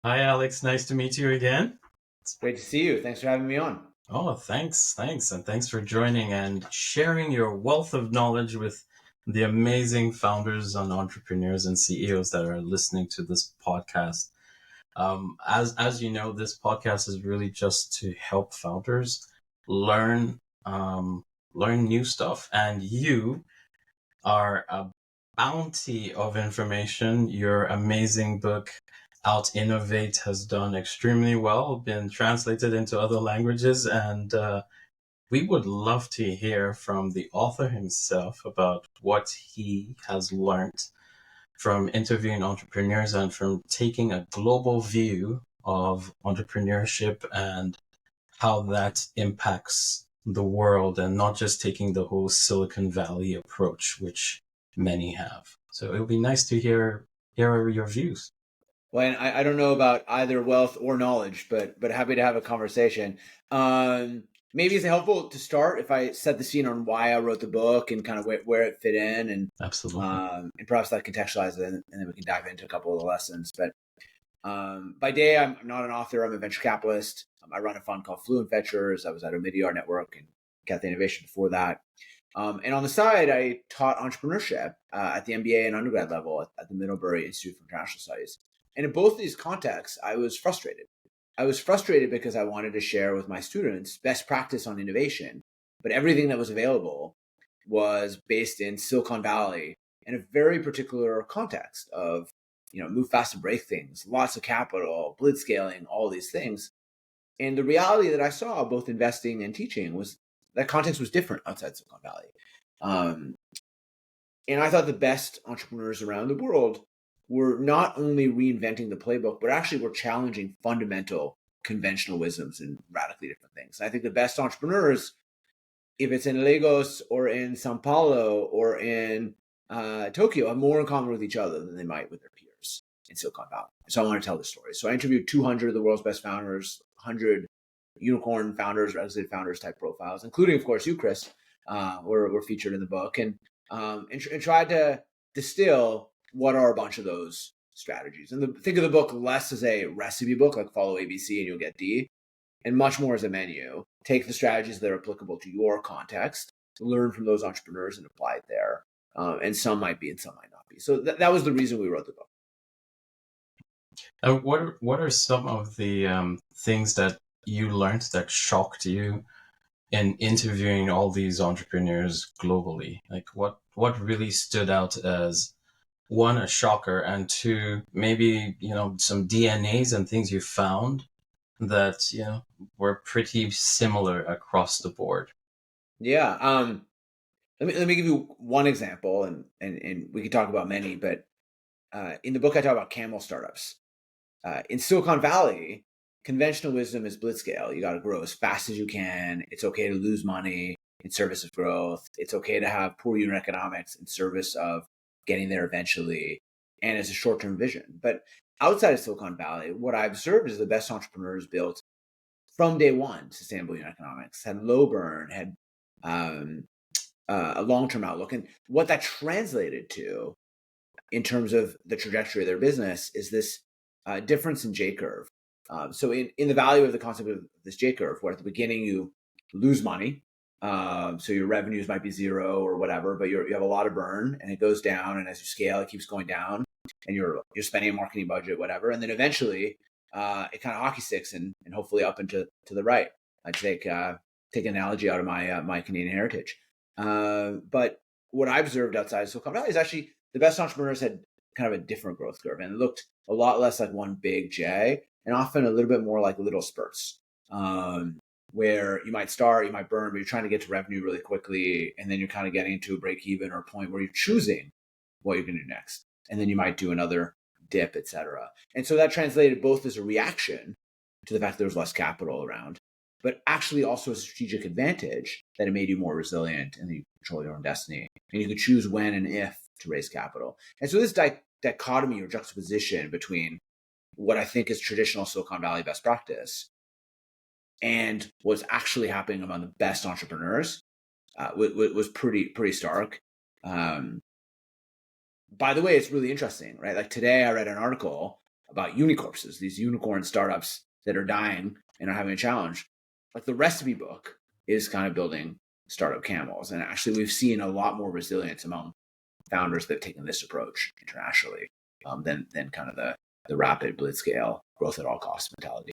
Hi, Alex. Nice to meet you again. Great to see you. Thanks for having me on. Oh, thanks. And thanks for joining and sharing your wealth of knowledge with the amazing founders and entrepreneurs and CEOs that are listening to this podcast. As you know, this podcast is really just to help founders learn, learn new stuff. And you are a bounty of information. Your amazing book, Out-Innovate, has done extremely well, been translated into other languages, and we would love to hear from the author himself about what he has learned from interviewing entrepreneurs and from taking a global view of entrepreneurship and how that impacts the world and not just taking the whole Silicon Valley approach, which many have. So it would be nice to hear your views. Well, and I don't know about either wealth or knowledge, but happy to have a conversation. Maybe it's helpful to start if I set the scene on why I wrote the book and kind of where it fit in, Absolutely. and perhaps that contextualize it, and then we can dive into a couple of the lessons. But by day, I'm not an author. I'm a venture capitalist. I run a fund called Fluent Ventures. I was at Omidyar Network and got the innovation before that. And on the side, I taught entrepreneurship at the MBA and undergrad level at the Middlebury Institute for International Studies. And in both these contexts, I was frustrated. I was frustrated because I wanted to share with my students best practice on innovation, but everything that was available was based in Silicon Valley in a very particular context of, move fast and break things, lots of capital, blitz scaling, all these things. And the reality that I saw both investing and teaching was that context was different outside Silicon Valley. Um, and I thought the best entrepreneurs around the world were not only reinventing the playbook, but actually were challenging fundamental conventional wisdoms and radically different things. And I think the best entrepreneurs, if it's in Lagos or in Sao Paulo or in Tokyo, have more in common with each other than they might with their peers in Silicon Valley. So I want to tell the story. So I interviewed 200 of the world's best founders, 100 unicorn founders, exit founders type profiles, including, of course, you, Chris, were featured in the book, and tried to distill what are a bunch of those strategies. And think of the book less as a recipe book, like follow ABC and you'll get D, and much more as a menu. Take the strategies that are applicable to your context, learn from those entrepreneurs and apply it there. And some might be and some might not be. So that was the reason we wrote the book. What are some of the things that you learned that shocked you in interviewing all these entrepreneurs globally? Like what really stood out as one, a shocker, and two, maybe, some DNAs and things you found that, were pretty similar across the board. Yeah. Let me give you one example, and we could talk about many, but in the book I talk about camel startups. In Silicon Valley, conventional wisdom is blitzscale. You got to grow as fast as you can. It's okay to lose money in service of growth. It's okay to have poor unit economics in service of getting there eventually, and as a short-term vision. But outside of Silicon Valley, what I observed is the best entrepreneurs built from day one sustainable unit economics, had low burn, had um, a long-term outlook, and what that translated to in terms of the trajectory of their business is this difference in J curve. So in the value of the concept of this J curve, where at the beginning you lose money, so your revenues might be zero or whatever, but you have a lot of burn and it goes down, and as you scale, it keeps going down, and you're spending a marketing budget, whatever, and then eventually it kind of hockey sticks and hopefully up and to the right. I take an analogy out of my Canadian heritage, but what I observed outside of Silicon Valley is actually the best entrepreneurs had kind of a different growth curve, and it looked a lot less like one big J and often a little bit more like little spurts, where you might start, you might burn, but you're trying to get to revenue really quickly. And then you're kind of getting to a break even or a point where you're choosing what you're going to do next. And then you might do another dip, et cetera. And so that translated both as a reaction to the fact that there was less capital around, but actually also a strategic advantage that it made you more resilient and you control your own destiny. And you could choose when and if to raise capital. And so this dichotomy or juxtaposition between what I think is traditional Silicon Valley best practice and what's actually happening among the best entrepreneurs was pretty stark. By the way, it's really interesting, right? Like today, I read an article about unicorns, these unicorn startups that are dying and are having a challenge. Like the recipe book is kind of building startup camels. And actually, we've seen a lot more resilience among founders that have taken this approach internationally than kind of the rapid blitzscale growth at all costs mentality.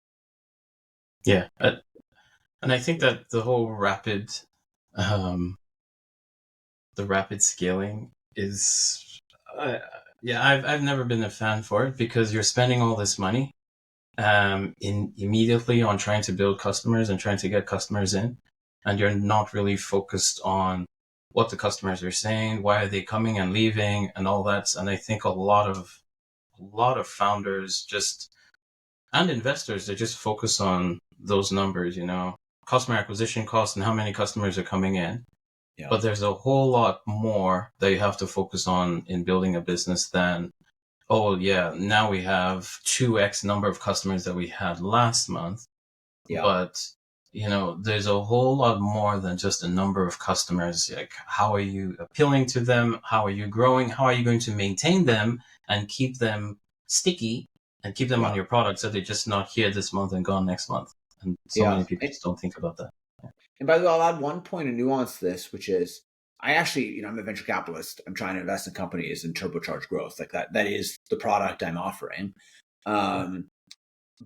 Yeah. And I think that the whole um, the rapid scaling is, yeah, I've never been a fan for it because you're spending all this money immediately on trying to build customers and trying to get customers in, and you're not really focused on what the customers are saying, why are they coming and leaving, and all that. And I think a lot of founders just and investors, they just focus on those numbers, customer acquisition costs and how many customers are coming in. Yeah. But there's a whole lot more that you have to focus on in building a business than, oh yeah, now we have 2x number of customers that we had last month. Yeah. But, there's a whole lot more than just a number of customers. Like, how are you appealing to them? How are you growing? How are you going to maintain them and keep them sticky and keep them on your product so they're just not here this month and gone next month? And so many people just don't think about that. And by the way, I'll add one point of nuance to this, which is I actually, I'm a venture capitalist. I'm trying to invest in companies and turbocharge growth. Like that is the product I'm offering.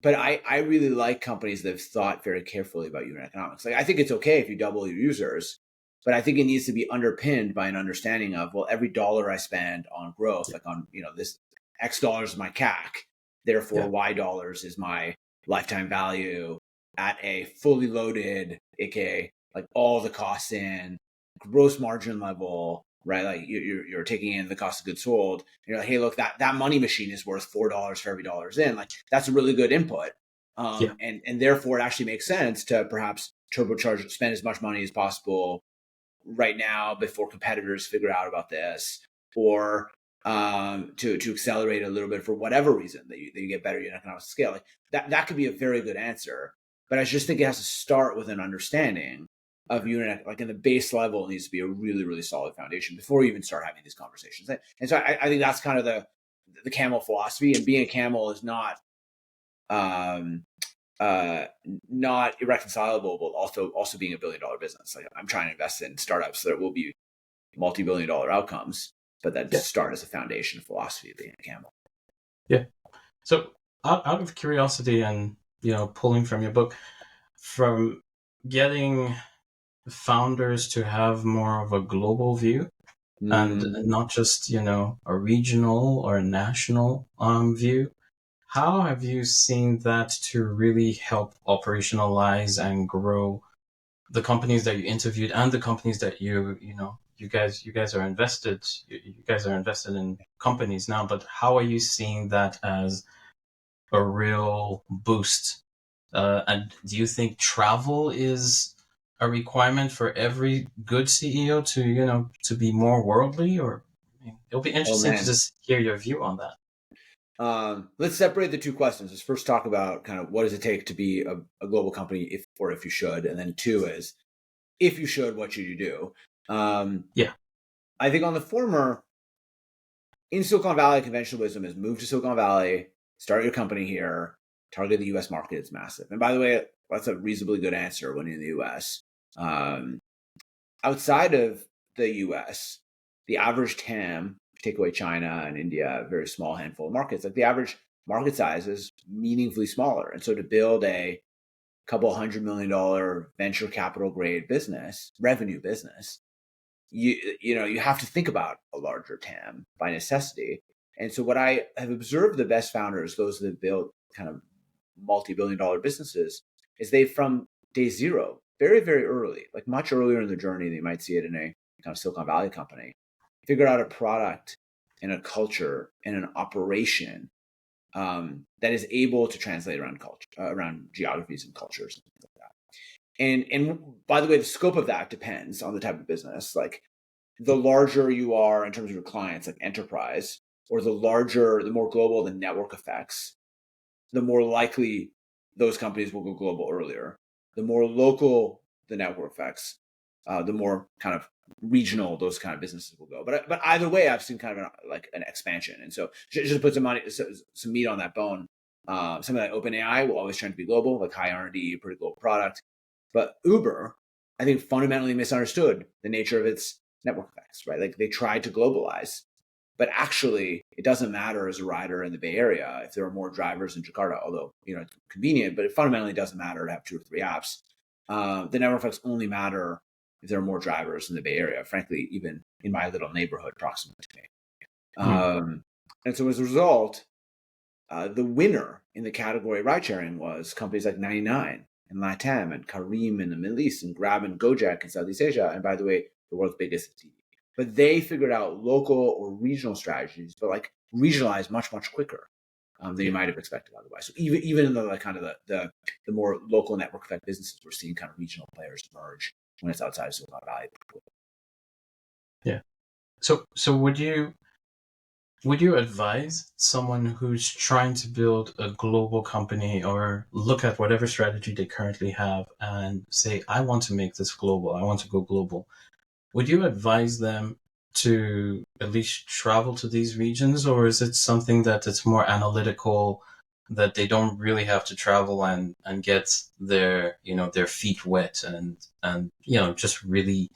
But I really like companies that have thought very carefully about unit economics. Like I think it's okay if you double your users, but I think it needs to be underpinned by an understanding of, well, every dollar I spend on growth, like on, this X dollars is my CAC, therefore Y dollars is my lifetime value at a fully loaded, aka like all the costs in, gross margin level, right? Like you're taking in the cost of goods sold. And you're like, hey, look, that money machine is worth $4 for every $1 in. Like that's a really good input. And therefore it actually makes sense to perhaps turbocharge, spend as much money as possible right now before competitors figure out about this, or to accelerate a little bit for whatever reason that you get better unit economics scale. Like that could be a very good answer. But I just think it has to start with an understanding of unit, like in the base level, it needs to be a really, really solid foundation before you even start having these conversations. And so I think that's kind of the camel philosophy. And being a camel is not irreconcilable, but also being a $1 billion business. Like I'm trying to invest in startups that will be multi-billion dollar outcomes, but that start as a foundation philosophy of being a camel. Yeah. So out of curiosity and, pulling from your book, from getting founders to have more of a global view and not just, a regional or a national view, how have you seen that to really help operationalize and grow the companies that you interviewed and the companies that you guys are invested, you guys are invested in companies now, but how are you seeing that as a real boost? And do you think travel is a requirement for every good CEO to be more worldly? Or it'll be interesting to just hear your view on that. Let's separate the two questions. Let's first talk about kind of what does it take to be a global company, if you should, and then two is, if you should, what should you do? I think on the former, in Silicon Valley, conventional wisdom is move to Silicon Valley, start your company here, target the US market. It's massive. And by the way, that's a reasonably good answer when you're in the US. Outside of the US, the average TAM, take away China and India, a very small handful of markets, like the average market size is meaningfully smaller. And so to build a couple $100 million venture capital grade business, revenue business, you have to think about a larger TAM by necessity. And so what I have observed the best founders, those that build kind of multi-billion dollar businesses, is they from day zero, very, very early, like much earlier in the journey than you might see it in a kind of Silicon Valley company, figure out a product and a culture and an operation that is able to translate around culture, around geographies and cultures and things like that. And by the way, the scope of that depends on the type of business. Like the larger you are in terms of your clients, like enterprise, or the more global the network effects, the more likely those companies will go global earlier. The more local the network effects, the more kind of regional those kind of businesses will go. But either way, I've seen kind of an expansion. And so just to put some meat on that bone, something like OpenAI will always try to be global, like high R&D, pretty global product. But Uber, I think, fundamentally misunderstood the nature of its network effects, right? Like they tried to globalize, but actually it doesn't matter as a rider in the Bay Area if there are more drivers in Jakarta, although, it's convenient, but it fundamentally doesn't matter to have 2 or 3 apps. The network effects only matter if there are more drivers in the Bay Area, frankly, even in my little neighborhood proximate to me. And so as a result, the winner in the category ride sharing was companies like 99 and Latam and Careem in the Middle East and Grab and Gojek in Southeast Asia. And by the way, the world's biggest TV. But they figured out local or regional strategies, but like regionalized much, much quicker than you might have expected otherwise. So even in the like kind of the more local network effect businesses, we're seeing kind of regional players emerge when it's outside of Silicon Valley. Yeah. So would you advise someone who's trying to build a global company or look at whatever strategy they currently have and say, I want to make this global, I want to go global? Would you advise them to at least travel to these regions, or is it something that it's more analytical, that they don't really have to travel and get their feet wet and just really,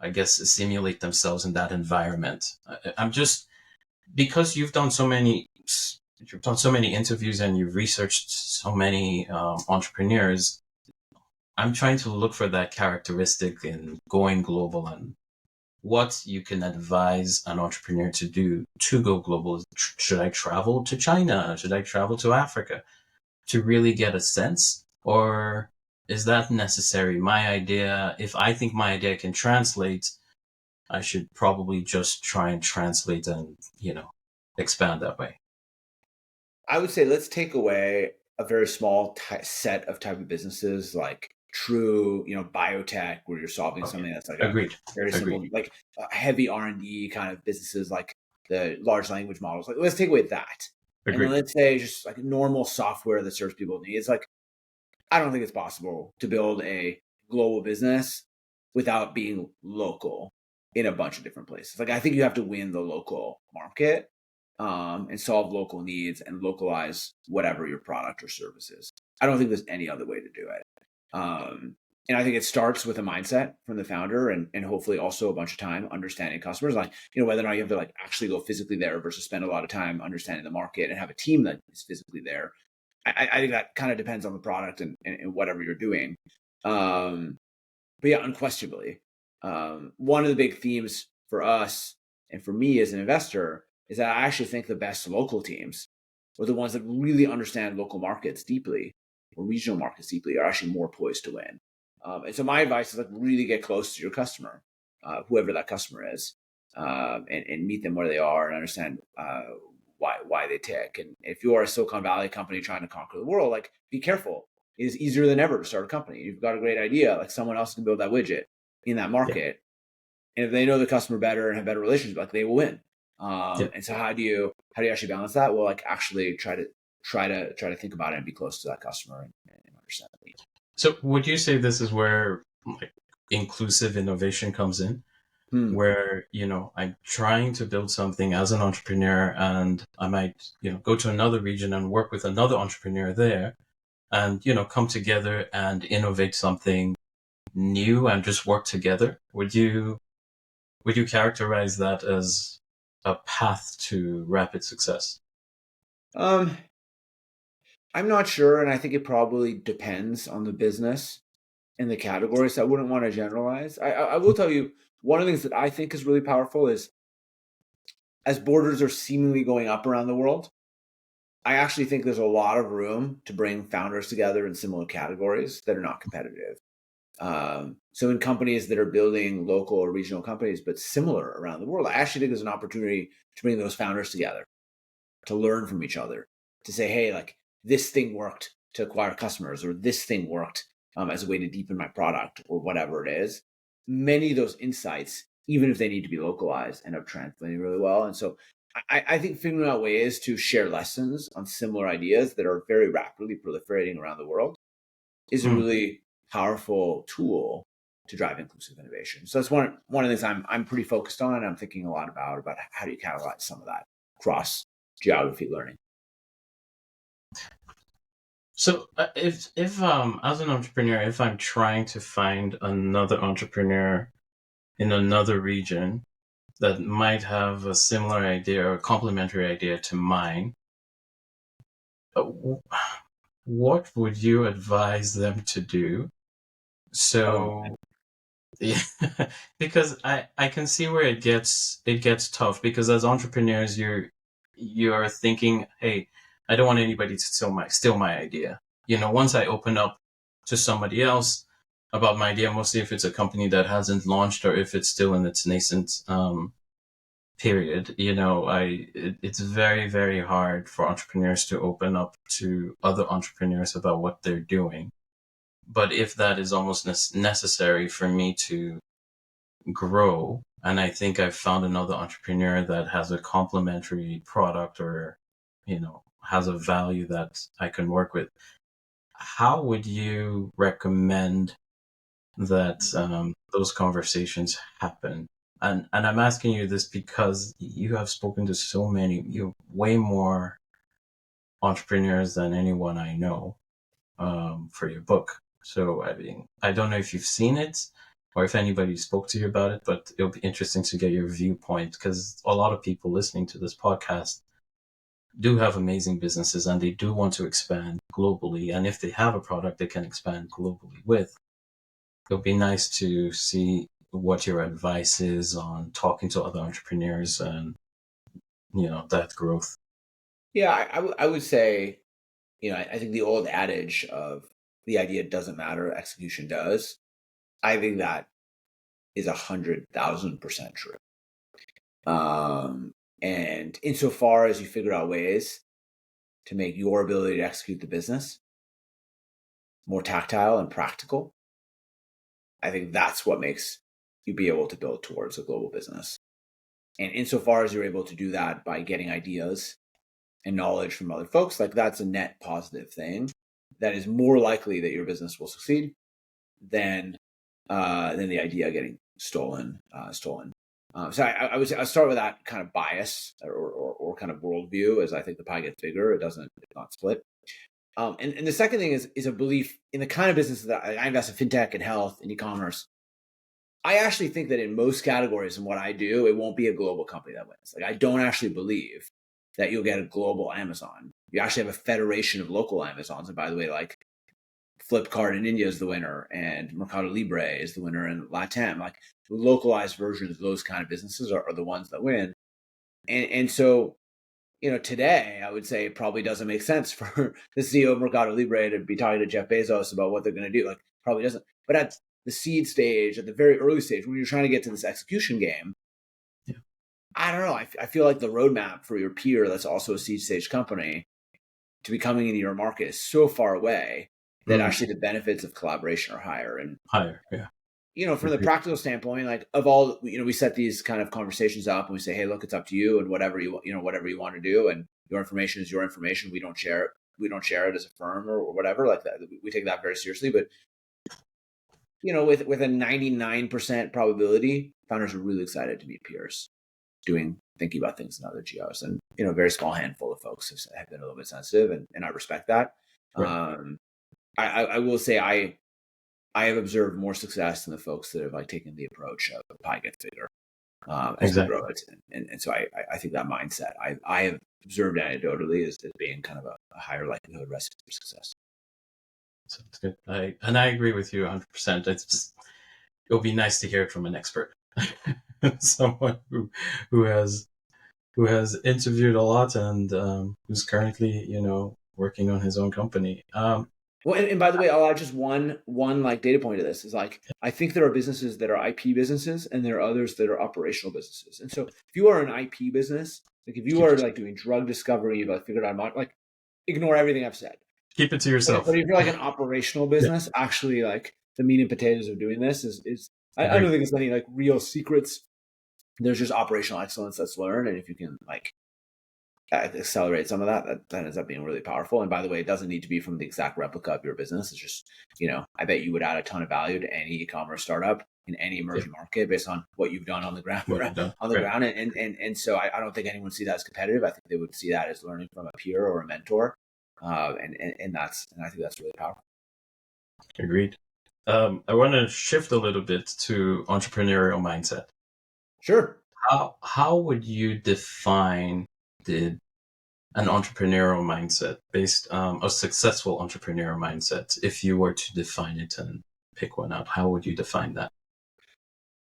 I guess, simulate themselves in that environment? I'm just, because you've done so many interviews and you've researched so many entrepreneurs, I'm trying to look for that characteristic in going global and what you can advise an entrepreneur to do to go global. Should I travel to China? Should I travel to Africa to really get a sense? Or is that necessary? My idea, if I think my idea can translate, I should probably just try and translate and, expand that way. I would say let's take away a very small set of type of businesses like true, biotech, where you're solving something that's like Agreed. a very simple, like heavy R&D kind of businesses, like the large language models. Like, let's take away that. Agreed. And then let's say just like normal software that serves people needs. Like, I don't think it's possible to build a global business without being local in a bunch of different places. Like, I think you have to win the local market and solve local needs and localize whatever your product or service is. I don't think there's any other way to do it. And I think it starts with a mindset from the founder and hopefully also a bunch of time understanding customers, like, whether or not you have to like actually go physically there versus spend a lot of time understanding the market and have a team that is physically there. I think that kind of depends on the product and whatever you're doing. But yeah, unquestionably, one of the big themes for us and for me as an investor is that I actually think the best local teams, or the ones that really understand local markets deeply or regional markets deeply, are actually more poised to win. And so my advice is like really get close to your customer, whoever that customer is, and meet them where they are and understand why they tick. And if you are a Silicon Valley company trying to conquer the world, like, be careful. It is easier than ever to start a company. You've got a great idea, like someone else can build that widget in that market. Yeah. And if they know the customer better and have better relationships, like, they will win. And so how do you actually balance that? Well, like, actually try to think about it and be close to that customer and understand the need. So would you say this is where like inclusive innovation comes in? Where, I'm trying to build something as an entrepreneur and I might, go to another region and work with another entrepreneur there and, come together and innovate something new and just work together. Would you characterize that as a path to rapid success? I'm not sure. And I think it probably depends on the business and the category. So I wouldn't want to generalize. I will tell you, one of the things that I think is really powerful is, as borders are seemingly going up around the world, I actually think there's a lot of room to bring founders together in similar categories that are not competitive. So in companies that are building local or regional companies, but similar around the world, I actually think there's an opportunity to bring those founders together, to learn from each other, to say, hey, like, this thing worked to acquire customers, or this thing worked as a way to deepen my product, or whatever it is. Many of those insights, even if they need to be localized, end up translating really well. And so I think figuring out ways to share lessons on similar ideas that are very rapidly proliferating around the world is a really powerful tool to drive inclusive innovation. So that's one of the things I'm pretty focused on, and I'm thinking a lot about how do you catalyze some of that cross geography learning. So if as an entrepreneur, if I'm trying to find another entrepreneur in another region that might have a similar idea or a complementary idea to mine, what would you advise them to do? So, yeah, because I can see where it gets tough, because as entrepreneurs you're thinking, hey, I don't want anybody to steal my idea. Once I open up to somebody else about my idea, mostly if it's a company that hasn't launched or if it's still in its nascent period, it's very, very hard for entrepreneurs to open up to other entrepreneurs about what they're doing. But if that is almost necessary for me to grow, and I think I've found another entrepreneur that has a complementary product or, has a value that I can work with, how would you recommend that those conversations happen? And I'm asking you this because you have spoken to so many, way more entrepreneurs than anyone I know for your book. So, I mean, I don't know if you've seen it or if anybody spoke to you about it, but it'll be interesting to get your viewpoint, because a lot of people listening to this podcast do have amazing businesses and they do want to expand globally. And if they have a product they can expand globally with, it'll be nice to see what your advice is on talking to other entrepreneurs and, that growth. Yeah, I would say, I think the old adage of the idea doesn't matter, execution does. I think that is 100,000% true. And insofar as you figure out ways to make your ability to execute the business more tactile and practical, I think that's what makes you be able to build towards a global business. And insofar as you're able to do that by getting ideas and knowledge from other folks, like that's a net positive thing that is more likely that your business will succeed than the idea getting stolen. So I would say I'll start with that kind of bias or kind of worldview. As I think the pie gets bigger, it's not split. And the second thing is a belief in the kind of businesses that I invest in: fintech and health and e-commerce. I actually think that in most categories in what I do, it won't be a global company that wins. Like, I don't actually believe that you'll get a global Amazon. You actually have a federation of local Amazons. And by the way, like Flipkart in India is the winner, and Mercado Libre is the winner in Latam. Like, localized versions of those kind of businesses are the ones that win. And so, today I would say it probably doesn't make sense for the CEO of Mercado Libre to be talking to Jeff Bezos about what they're going to do. Like, probably doesn't. But at the seed stage, at the very early stage, when you're trying to get to this execution game, Yeah. I don't know. I feel like the roadmap for your peer that's also a seed stage company to be coming into your market is so far away that actually the benefits of collaboration are higher. And higher, yeah. From the practical standpoint, like, of all, we set these kind of conversations up and we say, hey, look, it's up to you, and whatever you want to do, and your information is your information. We don't share it. We don't share it as a firm or whatever like that. We take that very seriously. But with a 99% probability, founders are really excited to meet peers thinking about things in other geos. And, a very small handful of folks have been a little bit sensitive, and I respect that. Right. I will say I have observed more success than the folks that have taken the approach of the pie gets bigger as we grow it. And so I think that mindset I have observed anecdotally as being kind of a higher likelihood recipe for success. Sounds good. I agree with you 100%. It'll be nice to hear it from an expert, someone who has interviewed a lot and who's currently working on his own company. Well, and by the way, I'll add just one data point to this is I think there are businesses that are IP businesses and there are others that are operational businesses. And so if you are an IP business, like if you are doing drug discovery, you've figured out ignore everything I've said. Keep it to yourself. But if you're an operational business, actually the meat and potatoes of doing this is I don't think there's any real secrets. There's just operational excellence that's learned, and if you can accelerate some of that ends up being really powerful. And by the way, it doesn't need to be from the exact replica of your business. It's just, I bet you would add a ton of value to any e-commerce startup in any emerging market based on what you've done on the ground. What you've done. On the ground. And so I don't think anyone would see that as competitive. I think they would see that as learning from a peer or a mentor. And I think that's really powerful. Agreed. I want to shift a little bit to entrepreneurial mindset. Sure. How would you define an entrepreneurial mindset, based a successful entrepreneurial mindset? If you were to define it and pick one out, how would you define that?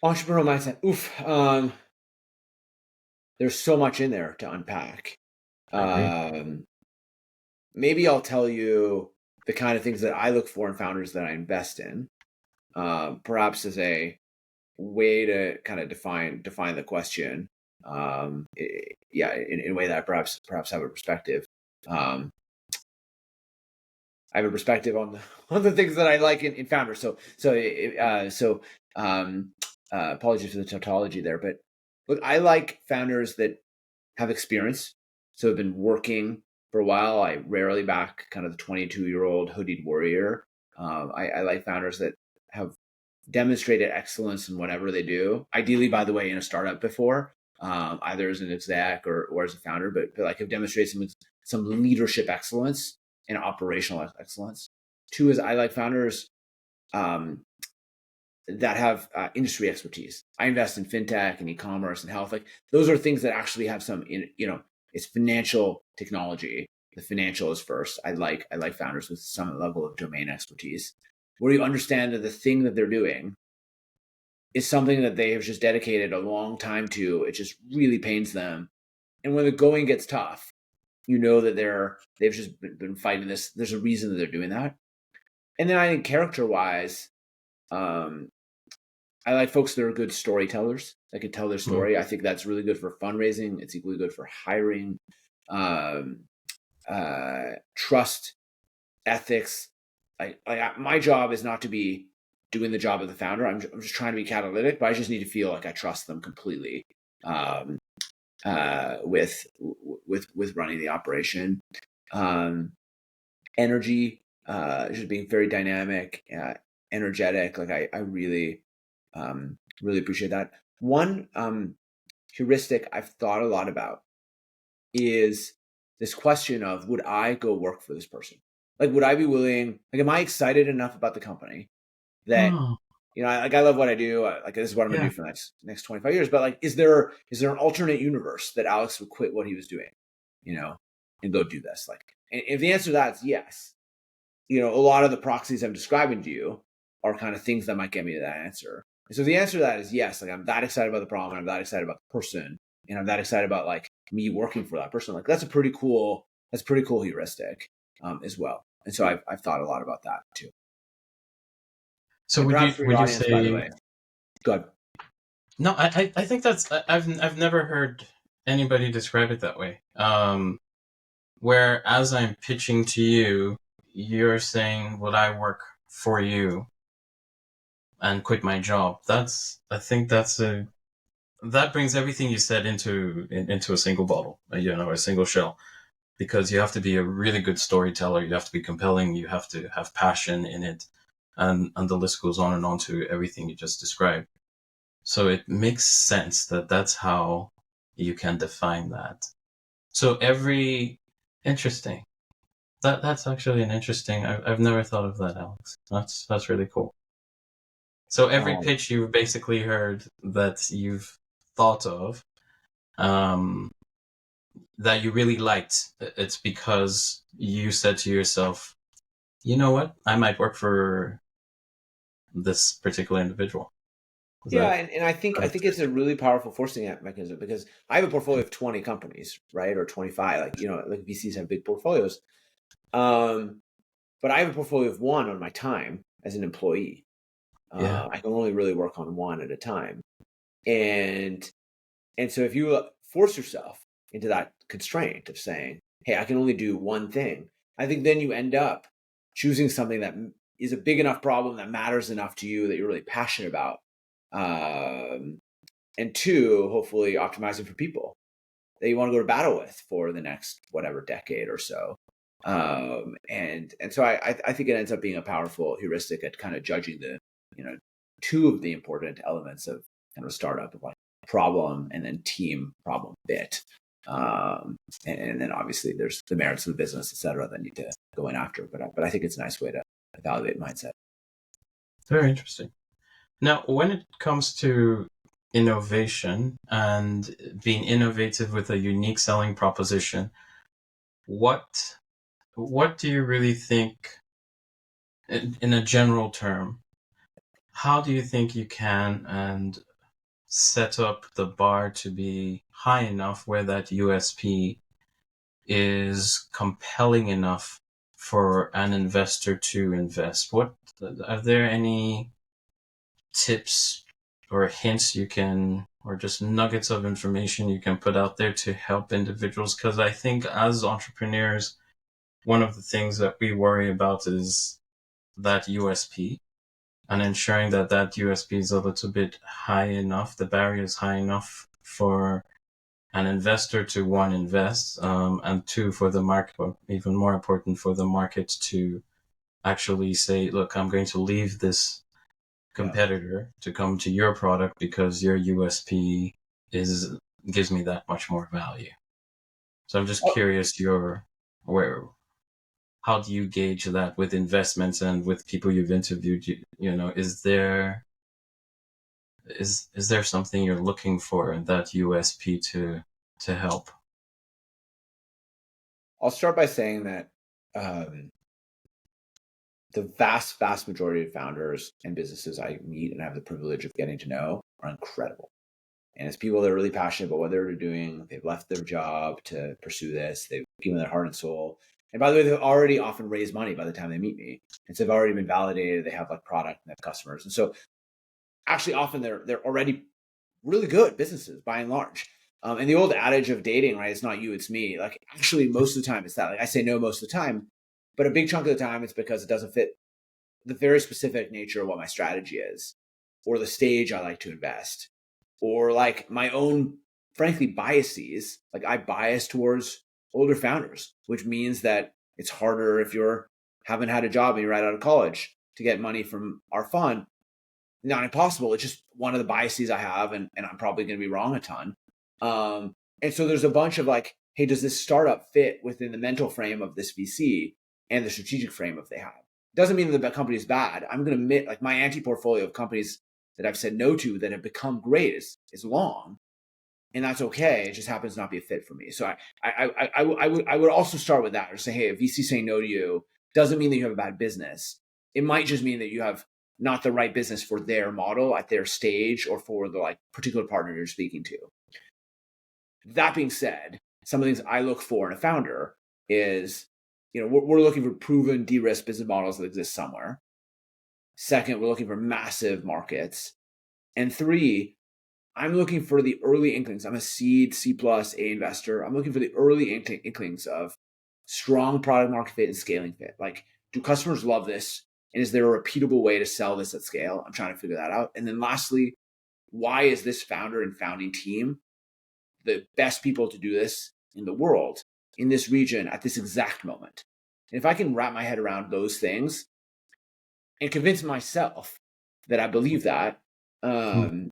Entrepreneurial mindset. Oof. There's so much in there to unpack. Maybe I'll tell you the kind of things that I look for in founders that I invest in, perhaps as a way to kind of define the question. In a way that perhaps have a perspective. I have a perspective on the things that I like in founders. Apologies for the tautology there, but look, I like founders that have experience, so have been working for a while. I rarely back kind of the 22-year-old hoodied warrior. I like founders that have demonstrated excellence in whatever they do. Ideally, by the way, in a startup before, either as an exec or as a founder, but like have demonstrated some leadership excellence and operational excellence. Two is I like founders that have industry expertise. I invest in fintech and e-commerce and health. Like those are things that actually have some, it's financial technology. The financial is first. I like founders with some level of domain expertise, where you understand that the thing that they're doing is something that they have just dedicated a long time to. It just really pains them. And when the going gets tough, that they've just been fighting this. There's a reason that they're doing that. And then I think character-wise, I like folks that are good storytellers that can tell their story. I think that's really good for fundraising. It's equally good for hiring, trust, ethics. My job is not to be doing the job of the founder. I'm just trying to be catalytic, but I just need to feel like I trust them completely with running the operation. Energy, just being very dynamic, energetic. Like I really appreciate that. One heuristic I've thought a lot about is this question of, would I go work for this person? Like, would I be willing, like, am I excited enough about the company that, I love what I do. This is what I'm going to do for the next 25 years. But like, is there an alternate universe that Alex would quit what he was doing, and go do this? Like, and if the answer to that is yes, a lot of the proxies I'm describing to you are kind of things that might get me to that answer. And so the answer to that is yes. Like, I'm that excited about the problem, and I'm that excited about the person, and I'm that excited about like me working for that person. Like, that's pretty cool heuristic as well. And so I've thought a lot about that too. So would you say? By the way, go ahead. No, I think that's I've never heard anybody describe it that way. Where as I'm pitching to you, you're saying, would I work for you and quit my job? I think that brings everything you said into a single bottle, a single shell, because you have to be a really good storyteller. You have to be compelling. You have to have passion in it. And the list goes on and on to everything you just described. So it makes sense that that's how you can define that. So interesting. That's actually an interesting. I've never thought of that, Alex. That's really cool. So every pitch you've basically heard that you've thought of, that you really liked, it's because you said to yourself, you know what, I might work for this particular individual. And I think it's a really powerful forcing mechanism, because I have a portfolio of 20 companies, right, or 25. Like like VCs have big portfolios, but I have a portfolio of one on my time as an employee. I can only really work on one at a time, and so if you force yourself into that constraint of saying, "Hey, I can only do one thing," I think then you end up choosing something that is a big enough problem that matters enough to you that you're really passionate about. And two, hopefully optimizing for people. that you want to go to battle with for the next whatever decade or so. And so I think it ends up being a powerful heuristic at kind of judging the, two of the important elements of kind of a startup, of like problem and then team problem fit. And then obviously there's the merits of the business, et cetera, that need to go in after. But I think it's a nice way to evaluate mindset. Very interesting. Now, when it comes to innovation and being innovative with a unique selling proposition, what do you really think, in a general term, how do you think you can and set up the bar to be high enough where that USP is compelling enough for an investor to invest? Are there any tips or hints you can, or just nuggets of information you can put out there to help individuals? Because I think as entrepreneurs, one of the things that we worry about is that USP, and ensuring that that USP is a little bit high enough, the barrier is high enough for an investor to, one, invest, and two, for the market, or even more important, for the market to actually say, look, I'm going to leave this competitor to come to your product because your USP gives me that much more value. So I'm just curious, how do you gauge that with investments and with people you've interviewed? Is there something you're looking for in that USP to help? I'll start by saying that the vast majority of founders and businesses I meet and have the privilege of getting to know are incredible. And it's people that are really passionate about what they're doing. They've left their job to pursue this. They've given their heart and soul. And by the way, they've already often raised money by the time they meet me. And so they've already been validated. They have like product and they have customers. And so actually often they're already really good businesses by and large. And the old adage of dating, right? It's not you, it's me. Like actually most of the time it's that. Like I say no most of the time, but a big chunk of the time it's because it doesn't fit the very specific nature of what my strategy is, or the stage I like to invest, or like my own, frankly, biases. Like I bias towards older founders, which means that it's harder if you haven't had a job and you're right out of college to get money from our fund. Not impossible. It's just one of the biases I have, and I'm probably going to be wrong a ton. And so there's a bunch of like, hey, does this startup fit within the mental frame of this VC and the strategic frame of they have? Doesn't mean that the company is bad. I'm going to admit, like my anti-portfolio of companies that I've said no to that have become great is long, and that's okay. It just happens to not be a fit for me. So I would also start with that, or say, hey, a VC saying no to you doesn't mean that you have a bad business. It might just mean that you have not the right business for their model at their stage, or for the like particular partner you're speaking to. That being said, some of the things I look for in a founder is, we're looking for proven de-risk business models that exist somewhere. Second, we're looking for massive markets. And three, I'm looking for the early inklings. I'm a seed, C+, A investor. I'm looking for the early inklings of strong product market fit and scaling fit. Like, do customers love this? And is there a repeatable way to sell this at scale? I'm trying to figure that out. And then lastly, why is this founder and founding team the best people to do this in the world, in this region, at this exact moment? And if I can wrap my head around those things and convince myself that I believe that, then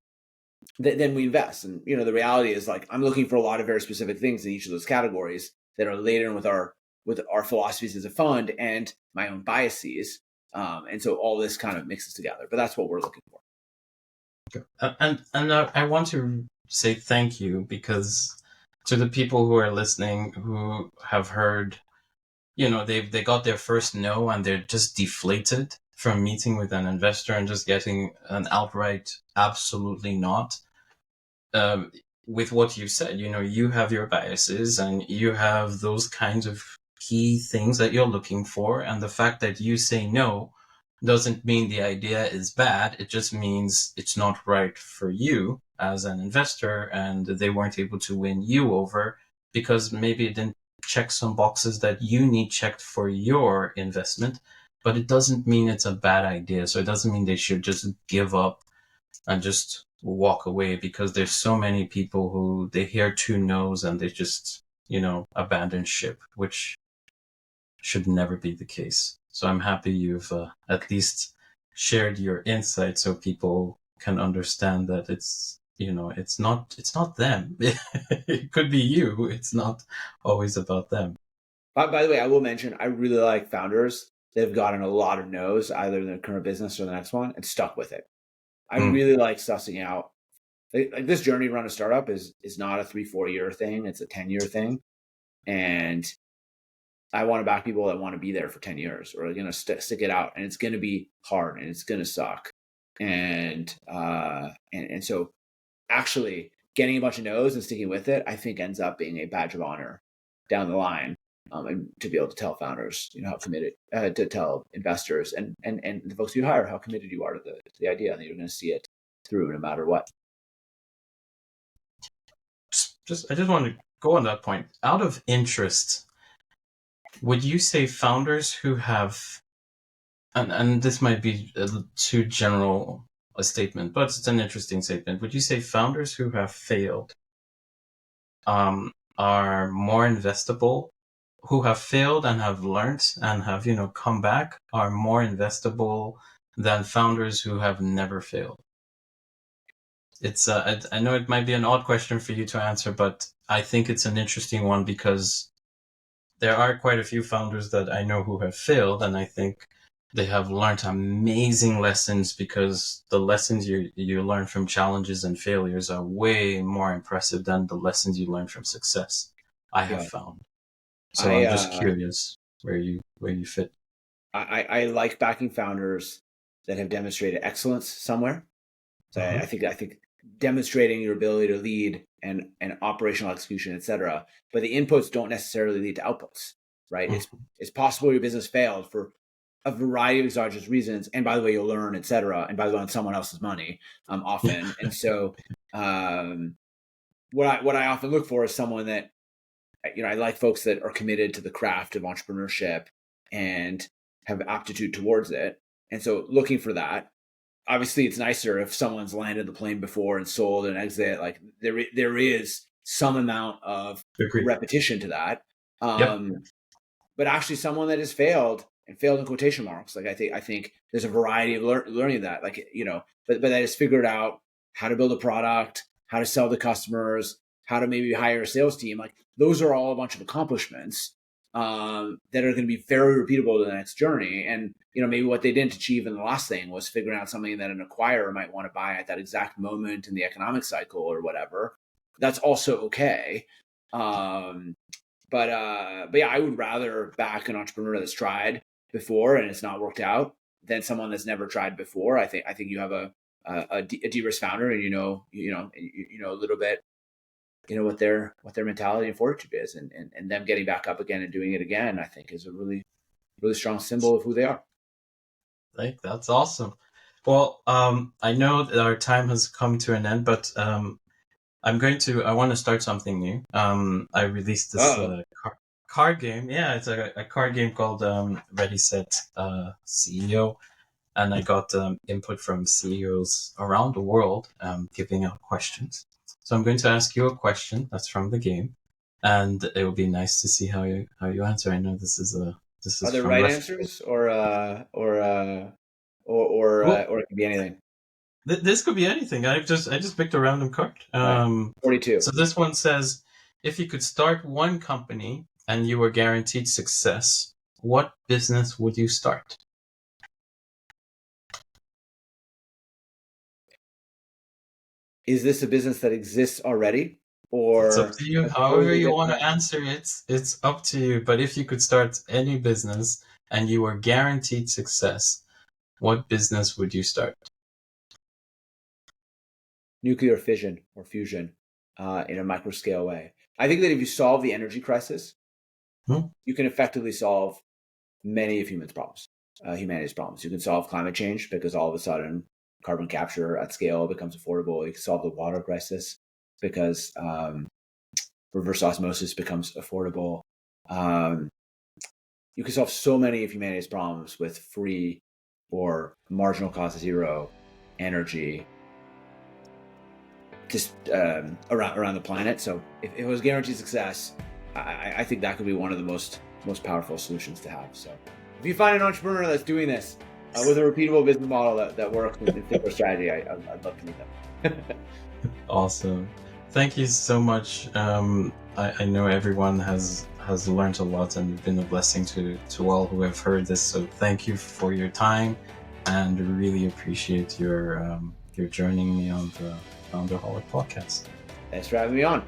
we invest. And the reality is, like, I'm looking for a lot of very specific things in each of those categories that are later in with our philosophies as a fund and my own biases. And so all this kind of mixes together. But that's what we're looking for. And I want to say thank you, because to the people who are listening who have heard, they got their first no and they're just deflated from meeting with an investor and just getting an outright absolutely not. With what you said, you have your biases and you have those kinds of key things that you're looking for. And the fact that you say no doesn't mean the idea is bad. It just means it's not right for you as an investor, and they weren't able to win you over because maybe it didn't check some boxes that you need checked for your investment. But it doesn't mean it's a bad idea. So it doesn't mean they should just give up and just walk away because there's so many people who they hear two no's and they just, abandon ship, which should never be the case. So I'm happy you've at least shared your insight so people can understand that it's not them. It could be you. It's not always about them. By the way, I will mention I really like founders that have gotten a lot of no's either in their current business or the next one and stuck with it. I Mm. really like sussing out like this journey to run a startup is not a 3-4 year thing. It's a 10-year thing. And I want to back people that want to be there for 10 years or are going to stick it out. And it's going to be hard and it's going to suck. And so actually getting a bunch of no's and sticking with it, I think ends up being a badge of honor down the line. And to be able to tell founders, how committed, to tell investors and the folks you hire how committed you are to the idea, and that you're going to see it through no matter what. I just want to go on that point. Out of interest, would you say founders who have, and this might be too general a statement, but it's an interesting statement. Would you say founders who have failed are more investable, who have failed and have learned and have, come back, are more investable than founders who have never failed? It's I know it might be an odd question for you to answer, but I think it's an interesting one because there are quite a few founders that I know who have failed, and I think they have learned amazing lessons because the lessons you learn from challenges and failures are way more impressive than the lessons you learn from success, I have found. So I'm just curious where you fit. I like backing founders that have demonstrated excellence somewhere. So I think demonstrating your ability to lead and operational execution, et cetera. But the inputs don't necessarily lead to outputs, right? It's possible your business failed for a variety of exogenous reasons. And by the way, you'll learn, et cetera. And by the way, on someone else's money, often. And so what I often look for is someone that, I like folks that are committed to the craft of entrepreneurship and have aptitude towards it. And so looking for that. Obviously, it's nicer if someone's landed the plane before and sold and exit. Like there is some amount of repetition to that. But actually, someone that has failed and failed in quotation marks, like I think there's a variety of learning that, like but that has figured out how to build a product, how to sell to customers, how to maybe hire a sales team. Like those are all a bunch of accomplishments that are going to be very repeatable to the next journey. And maybe what they didn't achieve in the last thing was figuring out something that an acquirer might want to buy at that exact moment in the economic cycle or whatever. That's also okay. But yeah, I would rather back an entrepreneur that's tried before and it's not worked out than someone that's never tried before. I think you have a de-risk founder, and you know a little bit, what their mentality and fortitude is, and them getting back up again and doing it again, I think is a really, really strong symbol of who they are. That's awesome. Well, I know that our time has come to an end, but I want to start something new. I released this card game. Yeah, it's a card game called Ready Set CEO, and I got input from CEOs around the world giving out questions. So I'm going to ask you a question that's from the game, and it will be nice to see how you answer. I know this is Are there from right answers or it could be anything? This could be anything. I just picked a random card. 42. So this one says, if you could start one company and you were guaranteed success, what business would you start? Is this a business that exists already? Or it's up to you. However you want to answer it, it's up to you. But if you could start any business and you were guaranteed success, what business would you start? Nuclear fission or fusion in a micro scale way. I think that if you solve the energy crisis, you can effectively solve many of humanity's problems. You can solve climate change because all of a sudden carbon capture at scale becomes affordable. You can solve the water crisis because reverse osmosis becomes affordable. You can solve so many of humanity's problems with free or marginal cost zero energy. just around the planet. So if it was guaranteed success, I think that could be one of the most powerful solutions to have. So if you find an entrepreneur that's doing this with a repeatable business model that works and fit their strategy, I'd love to meet them. Awesome. Thank you so much. I know everyone has learned a lot and been a blessing to all who have heard this. So thank you for your time, and really appreciate your joining me on the Founderholic podcast. Thanks for having me on.